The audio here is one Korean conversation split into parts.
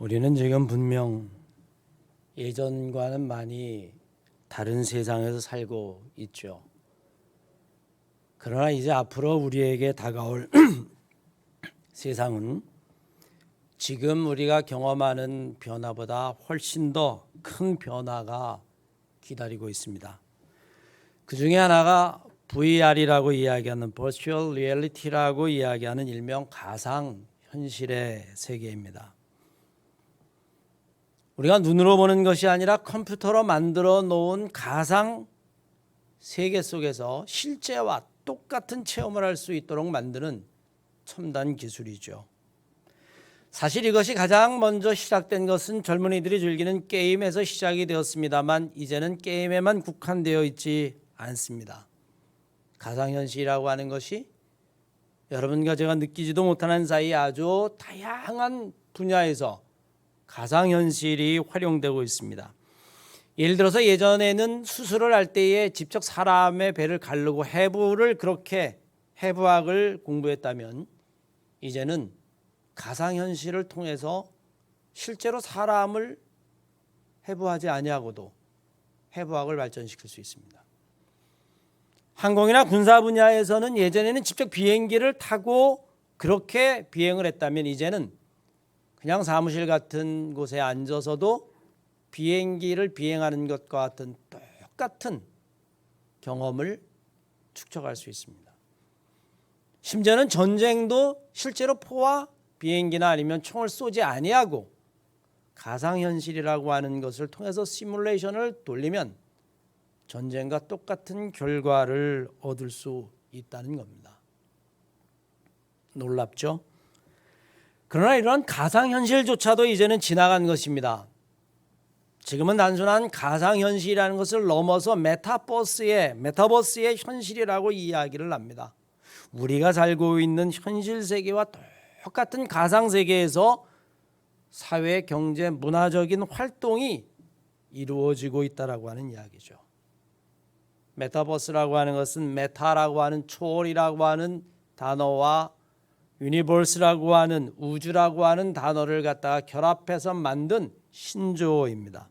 우리는 지금 분명 예전과는 많이 다른 세상에서 살고 있죠. 그러나 이제 앞으로 우리에게 다가올 세상은 지금 우리가 경험하는 변화보다 훨씬 더 큰 변화가 기다리고 있습니다. 그 중에 하나가 VR이라고 이야기하는 Virtual Reality라고 이야기하는 일명 가상 현실의 세계입니다. 우리가 눈으로 보는 것이 아니라 컴퓨터로 만들어 놓은 가상 세계 속에서 실제와 똑같은 체험을 할 수 있도록 만드는 첨단 기술이죠. 사실 이것이 가장 먼저 시작된 것은 젊은이들이 즐기는 게임에서 시작이 되었습니다만 이제는 게임에만 국한되어 있지 않습니다. 가상현실이라고 하는 것이 여러분과 제가 느끼지도 못하는 사이에 아주 다양한 분야에서 가상현실이 활용되고 있습니다. 예를 들어서 예전에는 수술을 할 때에 직접 사람의 배를 가르고 해부학을 공부했다면 이제는 가상현실을 통해서 실제로 사람을 해부하지 아니하고도 해부학을 발전시킬 수 있습니다. 항공이나 군사 분야에서는 예전에는 직접 비행기를 타고 그렇게 비행을 했다면 이제는 그냥 사무실 같은 곳에 앉아서도 비행기를 비행하는 것과 같은 똑같은 경험을 축적할 수 있습니다. 심지어는 전쟁도 실제로 포와 비행기나 아니면 총을 쏘지 아니하고 가상현실이라고 하는 것을 통해서 시뮬레이션을 돌리면 전쟁과 똑같은 결과를 얻을 수 있다는 겁니다. 놀랍죠? 그러나 이러한 가상현실조차도 이제는 지나간 것입니다. 지금은 단순한 가상현실이라는 것을 넘어서 메타버스의 현실이라고 이야기를 합니다. 우리가 살고 있는 현실 세계와 똑같은 가상 세계에서 사회, 경제, 문화적인 활동이 이루어지고 있다라고 하는 이야기죠. 메타버스라고 하는 것은 메타라고 하는 초월이라고 하는 단어와 유니버스라고 하는 우주라고 하는 단어를 갖다가 결합해서 만든 신조어입니다.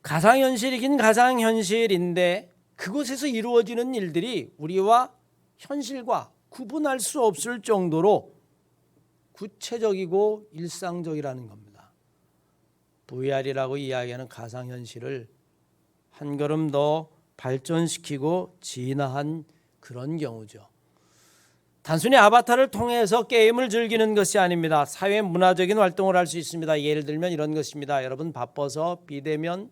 가상현실이긴 가상현실인데 그곳에서 이루어지는 일들이 우리와 현실과 구분할 수 없을 정도로 구체적이고 일상적이라는 겁니다. VR이라고 이야기하는 가상현실을 한 걸음 더 발전시키고 진화한 그런 경우죠. 단순히 아바타를 통해서 게임을 즐기는 것이 아닙니다. 사회 문화적인 활동을 할 수 있습니다. 예를 들면 이런 것입니다. 여러분 바빠서 비대면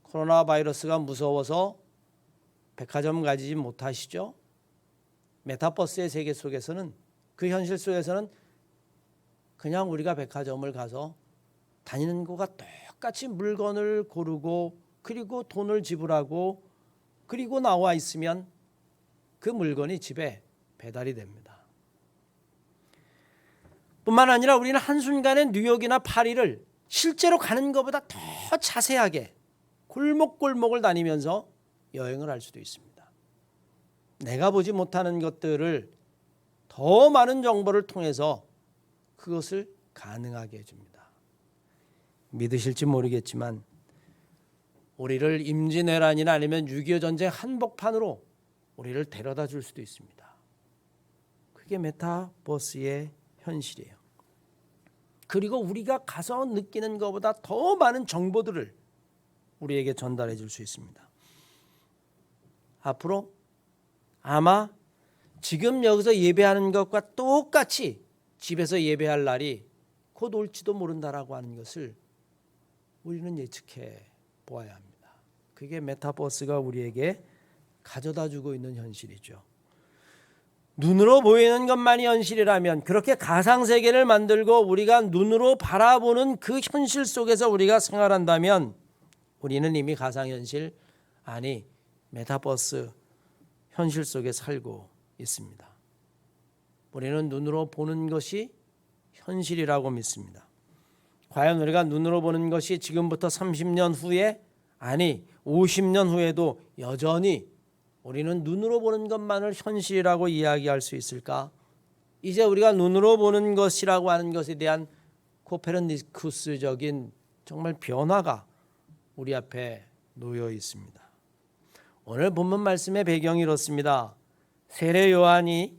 코로나 바이러스가 무서워서 백화점 가지 못하시죠? 메타버스의 세계 속에서는 그 현실 속에서는 그냥 우리가 백화점을 가서 다니는 것과 똑같이 물건을 고르고 그리고 돈을 지불하고 그리고 나와 있으면 그 물건이 집에 배달이 됩니다. 뿐만 아니라 우리는 한순간에 뉴욕이나 파리를 실제로 가는 것보다 더 자세하게 골목골목을 다니면서 여행을 할 수도 있습니다. 내가 보지 못하는 것들을 더 많은 정보를 통해서 그것을 가능하게 해줍니다. 믿으실지 모르겠지만 우리를 임진왜란이나 아니면 6.25 전쟁 한복판으로 우리를 데려다 줄 수도 있습니다. 그게 메타버스의 현실이에요. 그리고 우리가 가서 느끼는 것보다 더 많은 정보들을 우리에게 전달해 줄 수 있습니다. 앞으로 아마 지금 여기서 예배하는 것과 똑같이 집에서 예배할 날이 곧 올지도 모른다라고 하는 것을 우리는 예측해 보아야 합니다. 그게 메타버스가 우리에게 가져다 주고 있는 현실이죠. 눈으로 보이는 것만이 현실이라면 그렇게 가상세계를 만들고 우리가 눈으로 바라보는 그 현실 속에서 우리가 생활한다면 우리는 이미 가상현실, 아니 메타버스 현실 속에 살고 있습니다. 우리는 눈으로 보는 것이 현실이라고 믿습니다. 과연 우리가 눈으로 보는 것이 지금부터 30년 후에, 아니 50년 후에도 여전히 우리는 눈으로 보는 것만을 현실이라고 이야기할 수 있을까? 이제 우리가 눈으로 보는 것이라고 하는 것에 대한 코페르니쿠스적인 정말 변화가 우리 앞에 놓여 있습니다. 오늘 본문 말씀의 배경이 이렇습니다. 세례 요한이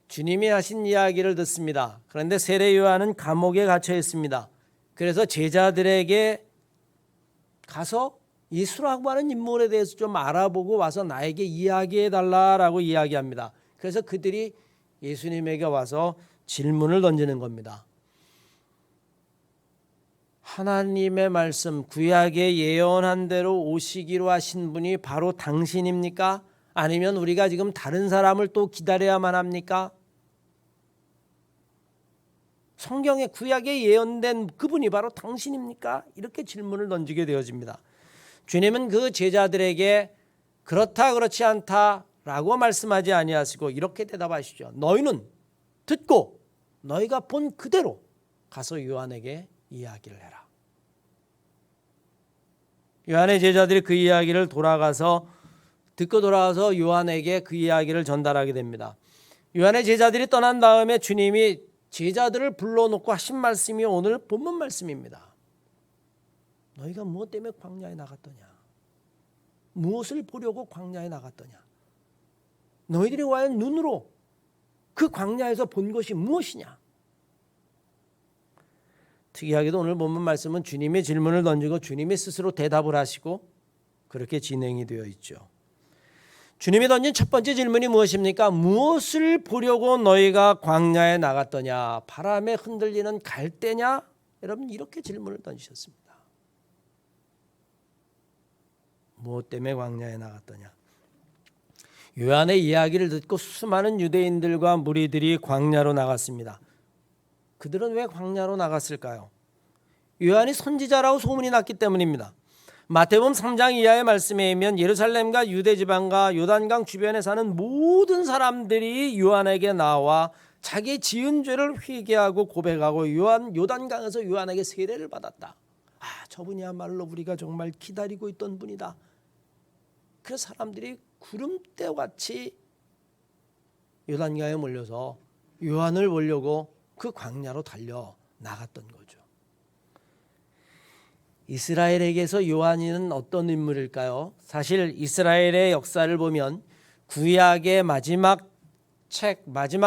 주님이 하신 이야기를 듣습니다. 그런데 세례 요한은 감옥에 갇혀 있습니다. 그래서 제자들에게 가서 예수라고 하는 인물에 대해서 좀 알아보고 와서 나에게 이야기해 달라라고 이야기합니다. 그래서 그들이 예수님에게 와서 질문을 던지는 겁니다. 하나님의 말씀, 구약에 예언한 대로 오시기로 하신 분이 바로 당신입니까? 아니면 우리가 지금 다른 사람을 또 기다려야만 합니까? 성경에 구약에 예언된 그분이 바로 당신입니까? 이렇게 질문을 던지게 되어집니다. 주님은 그 제자들에게 그렇다 그렇지 않다라고 말씀하지 아니하시고 이렇게 대답하시죠. 너희는 듣고 너희가 본 그대로 가서 요한에게 이야기를 해라. 요한의 제자들이 그 이야기를 듣고 돌아가서 요한에게 그 이야기를 전달하게 됩니다. 요한의 제자들이 떠난 다음에 주님이 제자들을 불러놓고 하신 말씀이 오늘 본문 말씀입니다. 너희가 무엇 때문에 광야에 나갔더냐? 무엇을 보려고 광야에 나갔더냐? 너희들이 과연 눈으로 그 광야에서 본 것이 무엇이냐? 특이하게도 오늘 본문 말씀은 주님의 질문을 던지고 주님이 스스로 대답을 하시고 그렇게 진행이 되어 있죠. 주님이 던진 첫 번째 질문이 무엇입니까? 무엇을 보려고 너희가 광야에 나갔더냐? 바람에 흔들리는 갈대냐? 여러분 이렇게 질문을 던지셨습니다. 무엇 때문에 광야에 나갔더냐? 요한의 이야기를 듣고 수많은 유대인들과 무리들이 광야로 나갔습니다. 그들은 왜 광야로 나갔을까요? 요한이 선지자라고 소문이 났기 때문입니다. 마태복음 3장 이하의 말씀에 의하면 예루살렘과 유대 지방과 요단강 주변에 사는 모든 사람들이 요한에게 나와 자기 지은 죄를 회개하고 고백하고 요단강에서 요한에게 세례를 받았다. 저분이야말로 우리가 정말 기다리고 있던 분이다. 그래서 사람들이 구름대와 같이 요단강에 몰려서 요한을 보려고 그 광야로 달려 나갔던 거죠. 이스라엘에게서 요한이는 어떤 인물일까요? 사실 이스라엘의 역사를 보면 구약의 마지막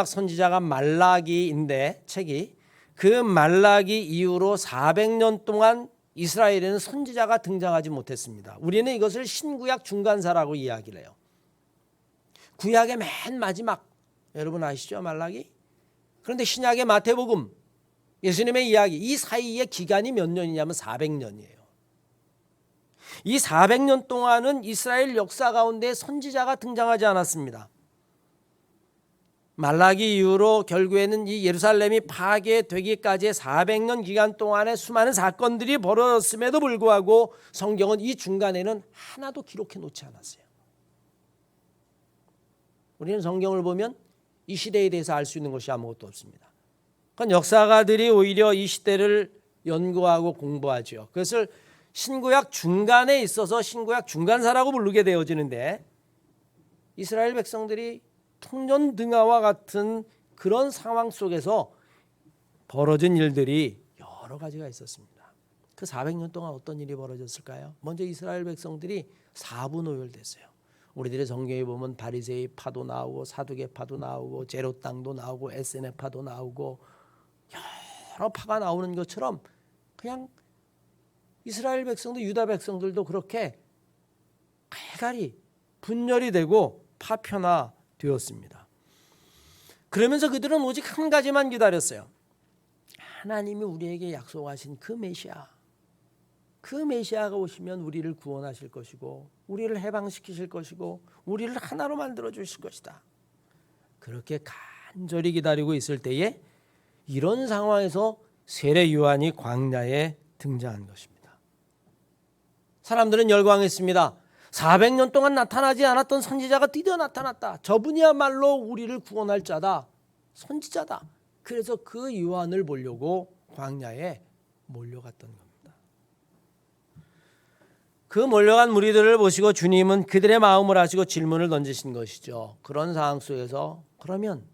선지자가 말라기인데 책이 그 말라기 이후로 400년 동안 이스라엘에는 선지자가 등장하지 못했습니다. 우리는 이것을 신구약 중간사라고 이야기를 해요. 구약의 맨 마지막 여러분 아시죠? 말라기? 그런데 신약의 마태복음 예수님의 이야기 이 사이의 기간이 몇 년이냐면 400년이에요. 이 400년 동안은 이스라엘 역사 가운데 선지자가 등장하지 않았습니다. 말라기 이후로 결국에는 이 예루살렘이 파괴되기까지의 400년 기간 동안에 수많은 사건들이 벌어졌음에도 불구하고 성경은 이 중간에는 하나도 기록해 놓지 않았어요. 우리는 성경을 보면 이 시대에 대해서 알 수 있는 것이 아무것도 없습니다. 그러니까 역사가들이 오히려 이 시대를 연구하고 공부하죠. 그것을 신구약 중간에 있어서 신구약 중간사라고 부르게 되어지는데 이스라엘 백성들이 통전등화와 같은 그런 상황 속에서 벌어진 일들이 여러 가지가 있었습니다. 그 400년 동안 어떤 일이 벌어졌을까요? 먼저 이스라엘 백성들이 사분오열됐어요. 우리들의 성경에 보면 바리새이 파도 나오고 사두개 파도 나오고 제로 땅도 나오고 에세네 파도 나오고 여러 파가 나오는 것처럼 그냥 이스라엘 백성도 유다 백성들도 그렇게 갈갈이 분열이 되고 파편화되었습니다. 그러면서 그들은 오직 한 가지만 기다렸어요. 하나님이 우리에게 약속하신 그 메시아가 오시면 우리를 구원하실 것이고 우리를 해방시키실 것이고 우리를 하나로 만들어 주실 것이다. 그렇게 간절히 기다리고 있을 때에 이런 상황에서 세례 요한이 광야에 등장한 것입니다. 사람들은 열광했습니다. 400년 동안 나타나지 않았던 선지자가 드디어 나타났다. 저분이야말로 우리를 구원할 자다. 선지자다. 그래서 그 요한을 보려고 광야에 몰려갔던 겁니다. 그 몰려간 무리들을 보시고 주님은 그들의 마음을 아시고 질문을 던지신 것이죠. 그런 상황 속에서 그러면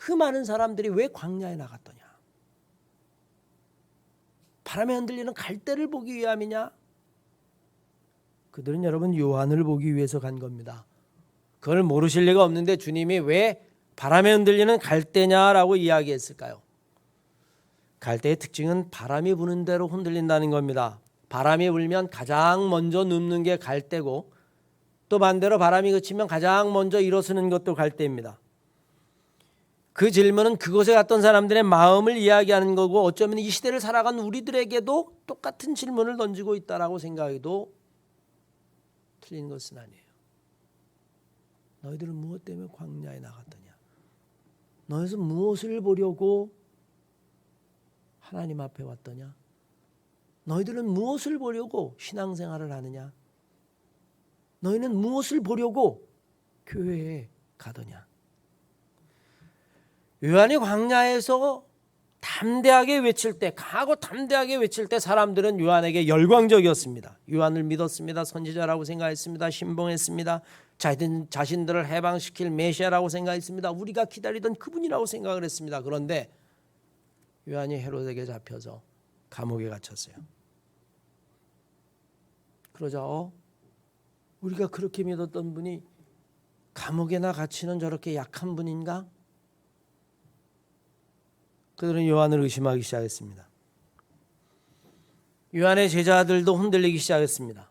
그 많은 사람들이 왜 광야에 나갔더냐? 바람에 흔들리는 갈대를 보기 위함이냐? 그들은 여러분 요한을 보기 위해서 간 겁니다. 그걸 모르실 리가 없는데 주님이 왜 바람에 흔들리는 갈대냐라고 이야기했을까요? 갈대의 특징은 바람이 부는 대로 흔들린다는 겁니다. 바람이 불면 가장 먼저 눕는 게 갈대고 또 반대로 바람이 그치면 가장 먼저 일어서는 것도 갈대입니다. 그 질문은 그곳에 갔던 사람들의 마음을 이야기하는 거고 어쩌면 이 시대를 살아간 우리들에게도 똑같은 질문을 던지고 있다라고 생각해도 틀린 것은 아니에요. 너희들은 무엇 때문에 광야에 나갔더냐? 너희는 무엇을 보려고 하나님 앞에 왔더냐? 너희들은 무엇을 보려고 신앙생활을 하느냐? 너희는 무엇을 보려고 교회에 가더냐? 요한이 광야에서 담대하게 외칠 때, 강하고 담대하게 외칠 때 사람들은 요한에게 열광적이었습니다. 요한을 믿었습니다. 선지자라고 생각했습니다. 신봉했습니다. 자신들을 해방시킬 메시아라고 생각했습니다. 우리가 기다리던 그분이라고 생각을 했습니다. 그런데 요한이 헤롯에게 잡혀서 감옥에 갇혔어요. 그러자 우리가 그렇게 믿었던 분이 감옥에나 갇히는 저렇게 약한 분인가? 그들은 요한을 의심하기 시작했습니다. 요한의 제자들도 흔들리기 시작했습니다.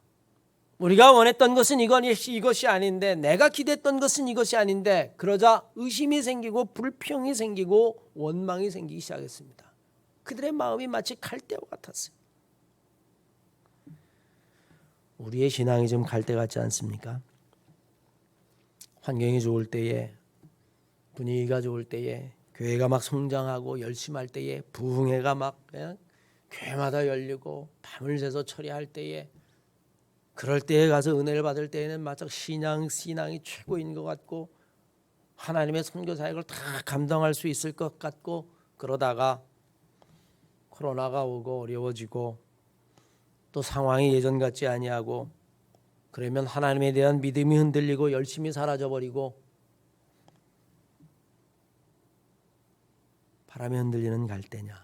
우리가 원했던 것은 이것이 아닌데, 내가 기대했던 것은 이것이 아닌데, 그러자 의심이 생기고 불평이 생기고 원망이 생기기 시작했습니다. 그들의 마음이 마치 갈대와 같았어요. 우리의 신앙이 좀 갈대 같지 않습니까? 환경이 좋을 때에, 분위기가 좋을 때에, 교회가 막 성장하고 열심히 할 때에, 부흥회가 막 교회마다 열리고 밤을 새서 처리할 때에, 그럴 때에 가서 은혜를 받을 때에는 마치 신앙이 최고인 것 같고 하나님의 선교 사역을 다 감당할 수 있을 것 같고, 그러다가 코로나가 오고 어려워지고 또 상황이 예전 같지 아니하고 그러면 하나님에 대한 믿음이 흔들리고 열심히 사라져버리고 바람에 흔들리는 갈대냐?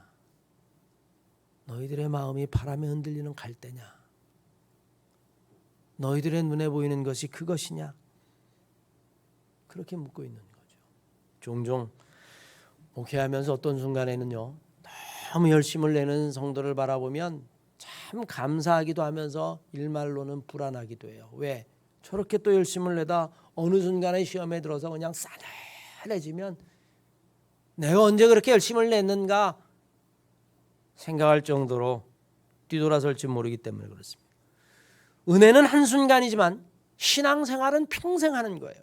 너희들의 마음이 바람에 흔들리는 갈대냐? 너희들의 눈에 보이는 것이 그것이냐? 그렇게 묻고 있는 거죠. 종종 목회하면서 어떤 순간에는요, 너무 열심을 내는 성도를 바라보면 참 감사하기도 하면서 일말로는 불안하기도 해요. 왜? 저렇게 또 열심을 내다 어느 순간에 시험에 들어서 그냥 싸늘해지면 내가 언제 그렇게 열심을 냈는가 생각할 정도로 뒤돌아설지 모르기 때문에 그렇습니다. 은혜는 한순간이지만 신앙생활은 평생 하는 거예요.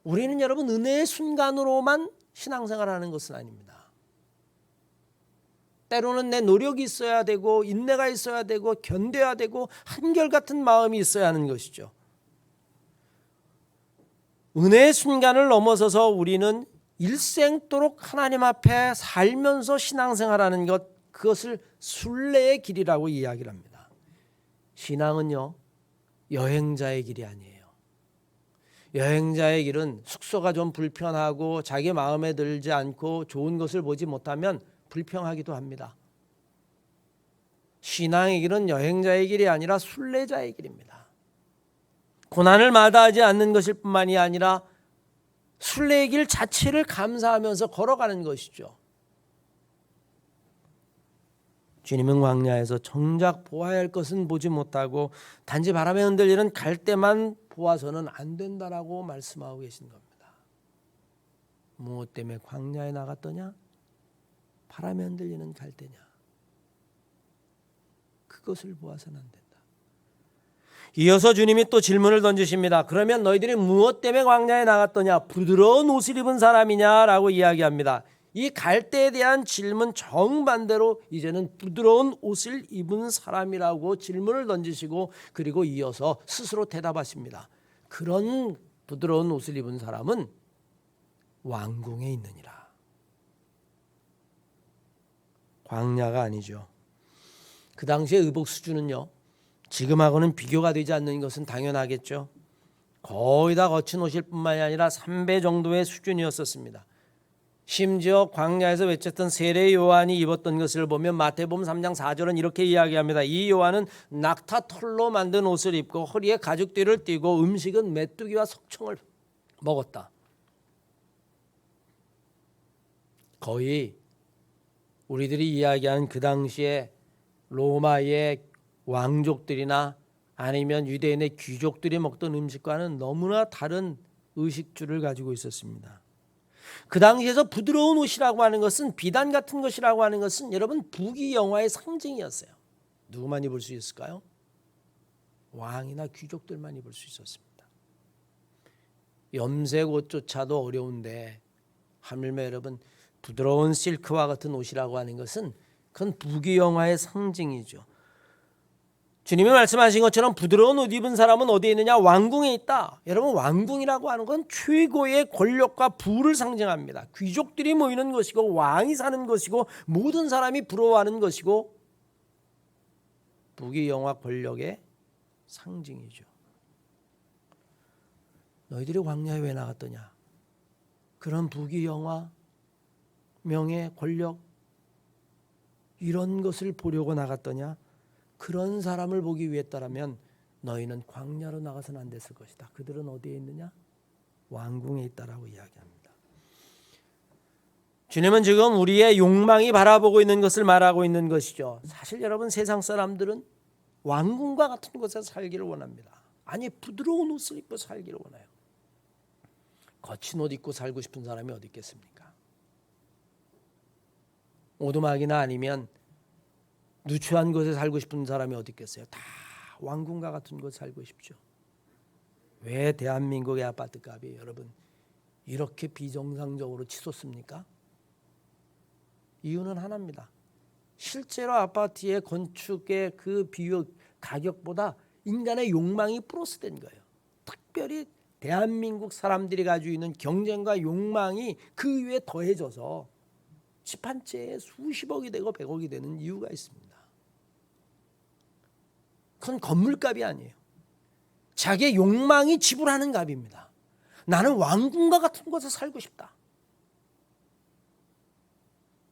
우리는 여러분 은혜의 순간으로만 신앙생활하는 것은 아닙니다. 때로는 내 노력이 있어야 되고 인내가 있어야 되고 견뎌야 되고 한결같은 마음이 있어야 하는 것이죠. 은혜의 순간을 넘어서서 우리는 일생도록 하나님 앞에 살면서 신앙생활하는 것, 그것을 순례의 길이라고 이야기를 합니다. 신앙은요, 여행자의 길이 아니에요. 여행자의 길은 숙소가 좀 불편하고 자기 마음에 들지 않고 좋은 것을 보지 못하면 불평하기도 합니다. 신앙의 길은 여행자의 길이 아니라 순례자의 길입니다. 고난을 마다하지 않는 것일 뿐만이 아니라 순례의 길 자체를 감사하면서 걸어가는 것이죠. 주님은 광야에서 정작 보아야 할 것은 보지 못하고 단지 바람에 흔들리는 갈대만 보아서는 안 된다라고 말씀하고 계신 겁니다. 무엇 때문에 광야에 나갔더냐? 바람에 흔들리는 갈대냐? 그것을 보아서는 안 된다. 이어서 주님이 또 질문을 던지십니다. 그러면 너희들이 무엇 때문에 광야에 나갔더냐? 부드러운 옷을 입은 사람이냐라고 이야기합니다. 이 갈대에 대한 질문 정반대로 이제는 부드러운 옷을 입은 사람이라고 질문을 던지시고 그리고 이어서 스스로 대답하십니다. 그런 부드러운 옷을 입은 사람은 왕궁에 있느니라. 광야가 아니죠. 그 당시의 의복 수준은요, 지금하고는 비교가 되지 않는 것은 당연하겠죠. 거의 다 거친 옷일 뿐만이 아니라 3배 정도의 수준이었었습니다. 심지어 광야에서 외쳤던 세례 요한이 입었던 것을 보면 마태복음 3장 4절은 이렇게 이야기합니다. 이 요한은 낙타 털로 만든 옷을 입고 허리에 가죽띠를 띠고 음식은 메뚜기와 석청을 먹었다. 거의 우리들이 이야기하는 그 당시에 로마의 왕족들이나 아니면 유대인의 귀족들이 먹던 음식과는 너무나 다른 의식주를 가지고 있었습니다. 그 당시에서 부드러운 옷이라고 하는 것은, 비단 같은 것이라고 하는 것은 여러분 부귀 영화의 상징이었어요. 누구만 입을 수 있을까요? 왕이나 귀족들만 입을 수 있었습니다. 염색 옷조차도 어려운데 하물며 여러분 부드러운 실크와 같은 옷이라고 하는 것은 그건 부귀 영화의 상징이죠. 주님이 말씀하신 것처럼 부드러운 옷 입은 사람은 어디에 있느냐? 왕궁에 있다. 여러분, 왕궁이라고 하는 건 최고의 권력과 부를 상징합니다. 귀족들이 모이는 것이고 왕이 사는 것이고 모든 사람이 부러워하는 것이고 부귀 영화 권력의 상징이죠. 너희들이 광야에 왜 나갔더냐? 그런 부귀 영화, 명예, 권력 이런 것을 보려고 나갔더냐? 그런 사람을 보기 위했다라면 너희는 광야로 나가서는 안 됐을 것이다. 그들은 어디에 있느냐? 왕궁에 있다라고 이야기합니다. 주님은 지금 우리의 욕망이 바라보고 있는 것을 말하고 있는 것이죠. 사실 여러분, 세상 사람들은 왕궁과 같은 곳에서 살기를 원합니다. 아니, 부드러운 옷을 입고 살기를 원해요. 거친 옷 입고 살고 싶은 사람이 어디 있겠습니까? 오두막이나 아니면 누추한 곳에 살고 싶은 사람이 어디 있겠어요? 다 왕궁과 같은 곳에 살고 싶죠. 왜 대한민국의 아파트값이 여러분 이렇게 비정상적으로 치솟습니까? 이유는 하나입니다. 실제로 아파트의 건축의 그 비용 가격보다 인간의 욕망이 플러스된 거예요. 특별히 대한민국 사람들이 가지고 있는 경쟁과 욕망이 그 위에 더해져서 집 한 채에 수십억이 되고 100억이 되는 이유가 있습니다. 그건 건물값이 아니에요. 자기의 욕망이 지불하는 값입니다. 나는 왕궁과 같은 곳에 살고 싶다.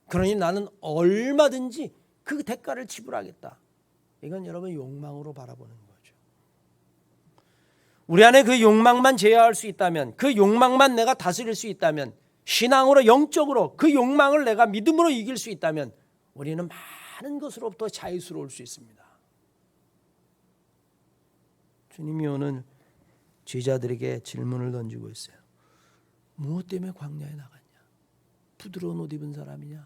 그러니 나는 얼마든지 그 대가를 지불하겠다. 이건 여러분 욕망으로 바라보는 거죠. 우리 안에 그 욕망만 제어할 수 있다면, 그 욕망만 내가 다스릴 수 있다면, 신앙으로 영적으로 그 욕망을 내가 믿음으로 이길 수 있다면 우리는 많은 것으로부터 자유스러울 수 있습니다. 주님이 오늘 제자들에게 질문을 던지고 있어요. 무엇 때문에 광야에 나갔냐? 부드러운 옷 입은 사람이냐?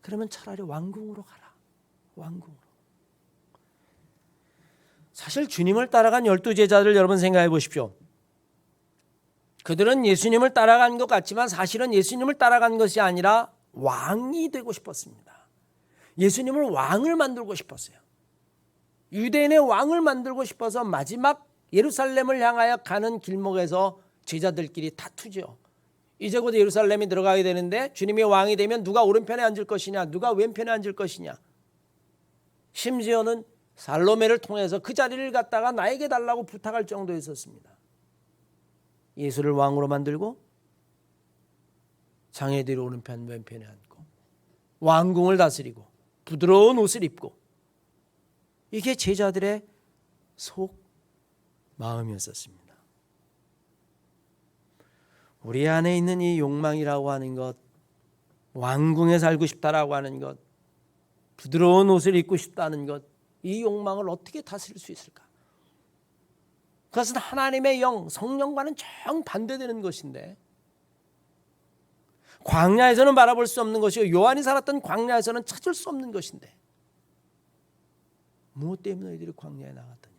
그러면 차라리 왕궁으로 가라. 왕궁으로. 사실 주님을 따라간 12제자들 여러분 생각해 보십시오. 그들은 예수님을 따라간 것 같지만 사실은 예수님을 따라간 것이 아니라 왕이 되고 싶었습니다. 예수님을 왕을 만들고 싶었어요. 유대인의 왕을 만들고 싶어서 마지막 예루살렘을 향하여 가는 길목에서 제자들끼리 다투죠. 이제 곧 예루살렘이 들어가게 되는데 주님이 왕이 되면 누가 오른편에 앉을 것이냐, 누가 왼편에 앉을 것이냐. 심지어는 살로메를 통해서 그 자리를 갖다가 나에게 달라고 부탁할 정도였었습니다. 예수를 왕으로 만들고 장애들이 오른편 왼편에 앉고 왕궁을 다스리고 부드러운 옷을 입고, 이게 제자들의 속 마음이었습니다. 우리 안에 있는 이 욕망이라고 하는 것, 왕궁에 살고 싶다라고 하는 것, 부드러운 옷을 입고 싶다는 것, 이 욕망을 어떻게 다스릴 수 있을까? 그것은 하나님의 영, 성령과는 정반대되는 것인데, 광야에서는 바라볼 수 없는 것이고 요한이 살았던 광야에서는 찾을 수 없는 것인데 무엇 때문에 너희들이 광야에 나갔더냐?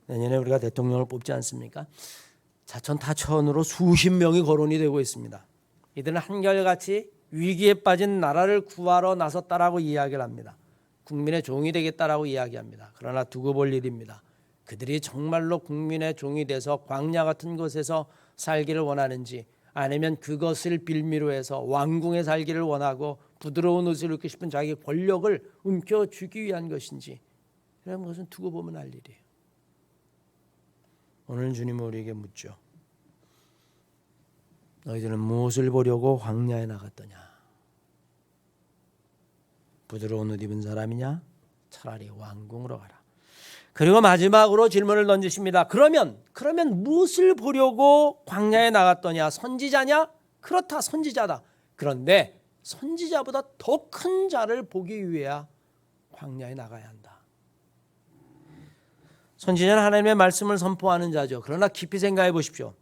내년에 우리가 대통령을 뽑지 않습니까? 자천타천으로 수십 명이 거론이 되고 있습니다. 이들은 한결같이 위기에 빠진 나라를 구하러 나섰다라고 이야기를 합니다. 국민의 종이 되겠다라고 이야기합니다. 그러나 두고 볼 일입니다. 그들이 정말로 국민의 종이 돼서 광야 같은 곳에서 살기를 원하는지, 아니면 그것을 빌미로 해서 왕궁에 살기를 원하고 부드러운 옷을 입고 싶은 자기 권력을 움켜쥐기 위한 것인지, 그런 것은 두고 보면 알 일이에요. 오늘 주님은 우리에게 묻죠. 너희들은 무엇을 보려고 광야에 나갔더냐? 부드러운 옷 입은 사람이냐? 차라리 왕궁으로 가라. 그리고 마지막으로 질문을 던지십니다. 그러면 무엇을 보려고 광야에 나갔더냐? 선지자냐? 그렇다, 선지자다. 그런데 선지자보다 더 큰 자를 보기 위해야 광야에 나가야 한다. 선지자는 하나님의 말씀을 선포하는 자죠. 그러나 깊이 생각해 보십시오.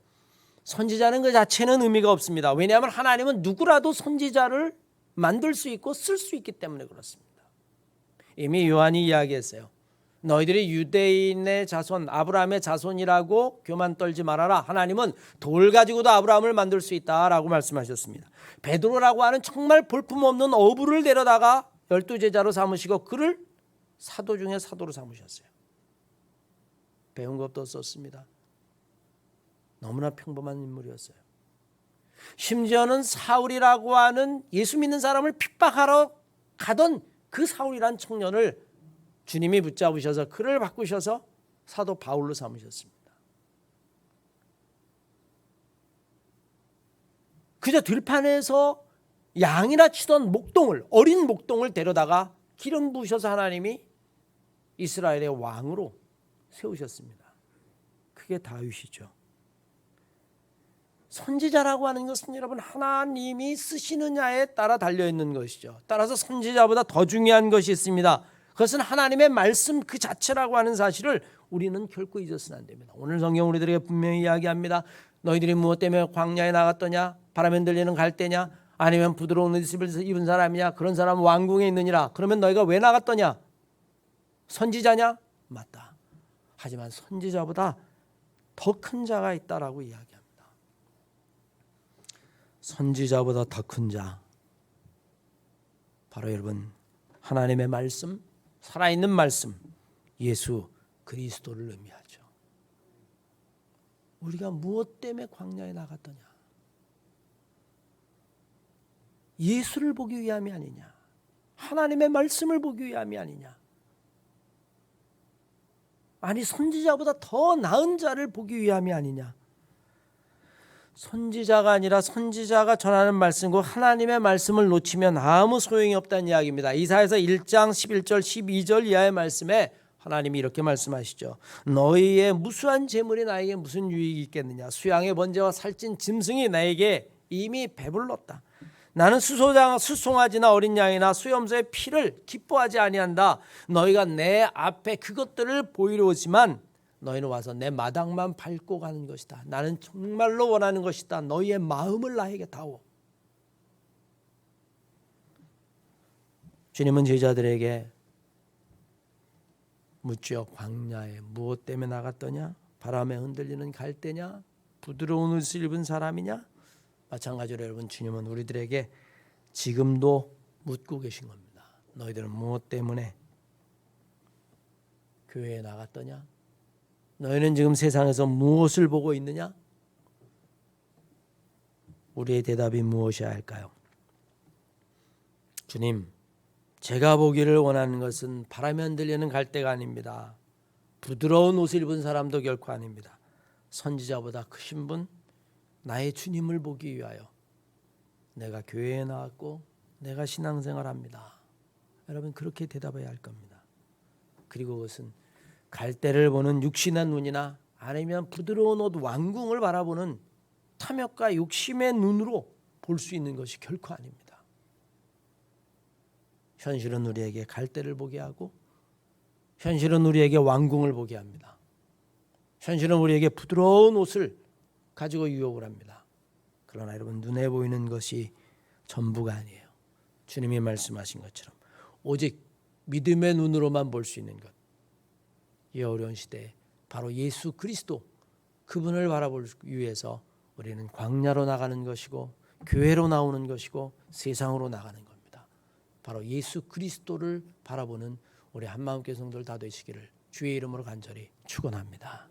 선지자는 그 자체는 의미가 없습니다. 왜냐하면 하나님은 누구라도 선지자를 만들 수 있고 쓸 수 있기 때문에 그렇습니다. 이미 요한이 이야기했어요. 너희들이 유대인의 자손, 아브라함의 자손이라고 교만 떨지 말아라. 하나님은 돌 가지고도 아브라함을 만들 수 있다라고 말씀하셨습니다. 베드로라고 하는 정말 볼품없는 어부를 데려다가 12제자로 삼으시고 그를 사도 중에 사도로 삼으셨어요. 배운 것도 없었습니다. 너무나 평범한 인물이었어요. 심지어는 사울이라고 하는 예수 믿는 사람을 핍박하러 가던 그 사울이란 청년을 주님이 붙잡으셔서 그를 바꾸셔서 사도 바울로 삼으셨습니다. 그저 들판에서 양이나 치던 목동을, 어린 목동을 데려다가 기름 부으셔서 하나님이 이스라엘의 왕으로 세우셨습니다. 그게 다윗이죠. 선지자라고 하는 것은 여러분 하나님이 쓰시느냐에 따라 달려있는 것이죠. 따라서 선지자보다 더 중요한 것이 있습니다. 그것은 하나님의 말씀 그 자체라고 하는 사실을 우리는 결코 잊어서는 안 됩니다. 오늘 성경 우리들에게 분명히 이야기합니다. 너희들이 무엇 때문에 광야에 나갔더냐? 바람에 흔들리는 갈대냐? 아니면 부드러운 옷을 입은 사람이냐? 그런 사람은 왕궁에 있느니라. 그러면 너희가 왜 나갔더냐? 선지자냐? 맞다. 하지만 선지자보다 더 큰 자가 있다라고 이야기합니다. 선지자보다 더 큰 자, 바로 여러분 하나님의 말씀, 살아있는 말씀, 예수 그리스도를 의미하죠. 우리가 무엇 때문에 광야에 나갔더냐? 예수를 보기 위함이 아니냐? 하나님의 말씀을 보기 위함이 아니냐? 아니 선지자보다 더 나은 자를 보기 위함이 아니냐? 선지자가 아니라 선지자가 전하는 말씀과 하나님의 말씀을 놓치면 아무 소용이 없다는 이야기입니다. 이사야서 1장 11절 12절 이하의 말씀에 하나님이 이렇게 말씀하시죠. 너희의 무수한 재물이 나에게 무슨 유익이 있겠느냐? 수양의 번제와 살찐 짐승이 나에게 이미 배불렀다. 나는 수송아지나 어린 양이나 수염소의 피를 기뻐하지 아니한다. 너희가 내 앞에 그것들을 보이러 오지만 너희는 와서 내 마당만 밟고 가는 것이다. 나는 정말로 원하는 것이다. 너희의 마음을 나에게 다오. 주님은 제자들에게 묻죠. 광야에 무엇 때문에 나갔더냐? 바람에 흔들리는 갈대냐? 부드러운 옷을 입은 사람이냐? 마찬가지로 여러분 주님은 우리들에게 지금도 묻고 계신 겁니다. 너희들은 무엇 때문에 교회에 나갔더냐? 너희는 지금 세상에서 무엇을 보고 있느냐? 우리의 대답이 무엇이어야 할까요? 주님, 제가 보기를 원하는 것은 바람에 흔들리는 갈대가 아닙니다. 부드러운 옷을 입은 사람도 결코 아닙니다. 선지자보다 크신 분, 나의 주님을 보기 위하여 내가 교회에 나왔고 내가 신앙생활합니다. 여러분 그렇게 대답해야 할 겁니다. 그리고 그것은 갈대를 보는 육신의 눈이나 아니면 부드러운 옷 왕궁을 바라보는 탐욕과 욕심의 눈으로 볼 수 있는 것이 결코 아닙니다. 현실은 우리에게 갈대를 보게 하고 현실은 우리에게 왕궁을 보게 합니다. 현실은 우리에게 부드러운 옷을 가지고 유혹을 합니다. 그러나 여러분 눈에 보이는 것이 전부가 아니에요. 주님이 말씀하신 것처럼 오직 믿음의 눈으로만 볼 수 있는 것. 이 어려운 시대에 바로 예수 그리스도 그분을 바라보기 위해서 우리는 광야로 나가는 것이고 교회로 나오는 것이고 세상으로 나가는 겁니다. 바로 예수 그리스도를 바라보는 우리 한마음교회 성도들 다 되시기를 주의 이름으로 간절히 축원합니다.